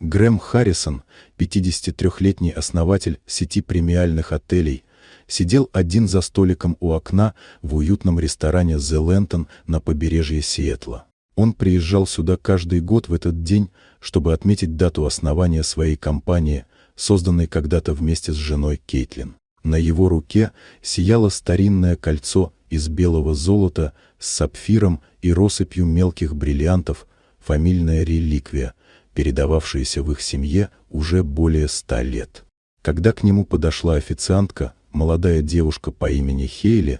Грэм Харрисон, 53-летний основатель сети премиальных отелей, сидел один за столиком у окна в уютном ресторане The Lantern на побережье Сиэтла. Он приезжал сюда каждый год в этот день, чтобы отметить дату основания своей компании, созданной когда-то вместе с женой Кейтлин. На его руке сияло старинное кольцо из белого золота с сапфиром и россыпью мелких бриллиантов, фамильная реликвия, передававшаяся в их семье уже более 100 лет. Когда к нему подошла официантка, молодая девушка по имени Хейли,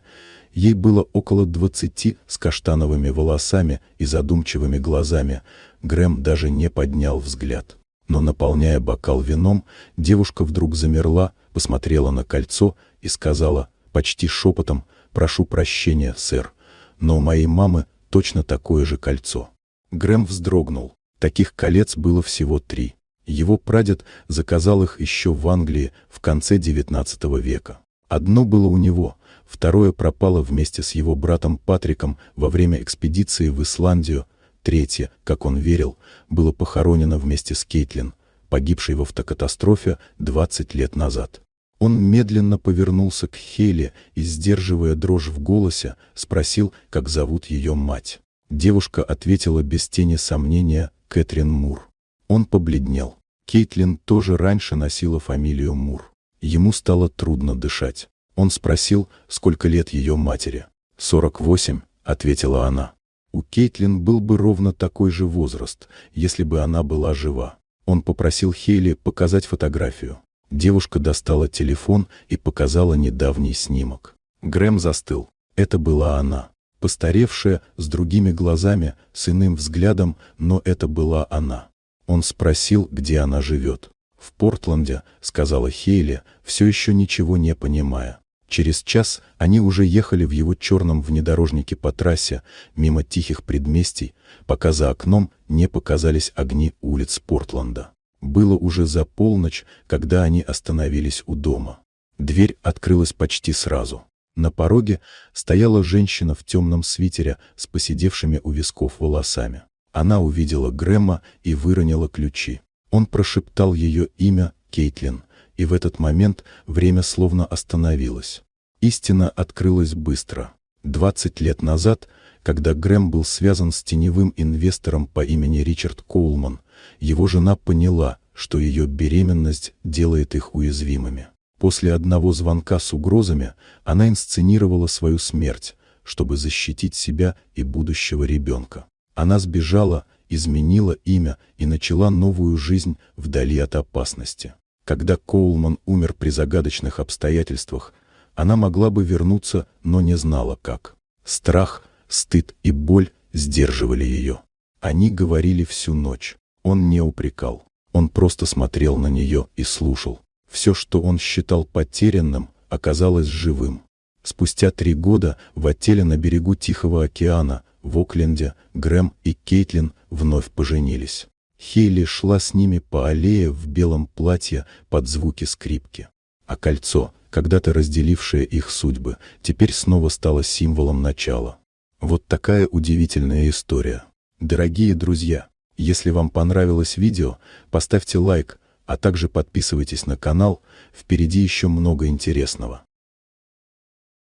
ей было около 20, с каштановыми волосами и задумчивыми глазами, Грэм даже не поднял взгляд. Но, наполняя бокал вином, девушка вдруг замерла, посмотрела на кольцо и сказала, почти шепотом: «Прошу прощения, сэр, но у моей мамы точно такое же кольцо». Грэм вздрогнул. Таких колец было всего 3. Его прадед заказал их еще в Англии в конце XIX века. Одно было у него, второе пропало вместе с его братом Патриком во время экспедиции в Исландию, третье, как он верил, было похоронено вместе с Кейтлин, погибшей в автокатастрофе 20 лет назад. Он медленно повернулся к Хейли и, сдерживая дрожь в голосе, спросил, как зовут ее мать. Девушка ответила без тени сомнения: Кэтрин Мур. Он побледнел. Кейтлин тоже раньше носила фамилию Мур. Ему стало трудно дышать. Он спросил, сколько лет ее матери. 48, ответила она. У Кейтлин был бы ровно такой же возраст, если бы она была жива. Он попросил Хейли показать фотографию. Девушка достала телефон и показала недавний снимок. Грэм застыл. Это была она. Постаревшая, с другими глазами, с иным взглядом, но это была она. Он спросил, где она живет. «В Портленде», — сказала Хейли, все еще ничего не понимая. Через час они уже ехали в его черном внедорожнике по трассе, мимо тихих предместий, пока за окном не показались огни улиц Портленда. Было уже за полночь, когда они остановились у дома. Дверь открылась почти сразу. На пороге стояла женщина в темном свитере с поседевшими у висков волосами. Она увидела Грэма и выронила ключи. Он прошептал ее имя, Кейтлин, и в этот момент время словно остановилось. Истина открылась быстро. 20 лет назад, когда Грэм был связан с теневым инвестором по имени Ричард Коулман, его жена поняла, что ее беременность делает их уязвимыми. После одного звонка с угрозами она инсценировала свою смерть, чтобы защитить себя и будущего ребенка. Она сбежала, изменила имя и начала новую жизнь вдали от опасности. Когда Коулман умер при загадочных обстоятельствах, она могла бы вернуться, но не знала как. Страх, стыд и боль сдерживали ее. Они говорили всю ночь. Он не упрекал. Он просто смотрел на нее и слушал. Все, что он считал потерянным, оказалось живым. Спустя 3 года в отеле на берегу Тихого океана в Окленде Грэм и Кейтлин вновь поженились. Хейли шла с ними по аллее в белом платье под звуки скрипки. А кольцо, когда-то разделившее их судьбы, теперь снова стало символом начала. Вот такая удивительная история. Дорогие друзья, если вам понравилось видео, поставьте лайк, а также подписывайтесь на канал, впереди еще много интересного.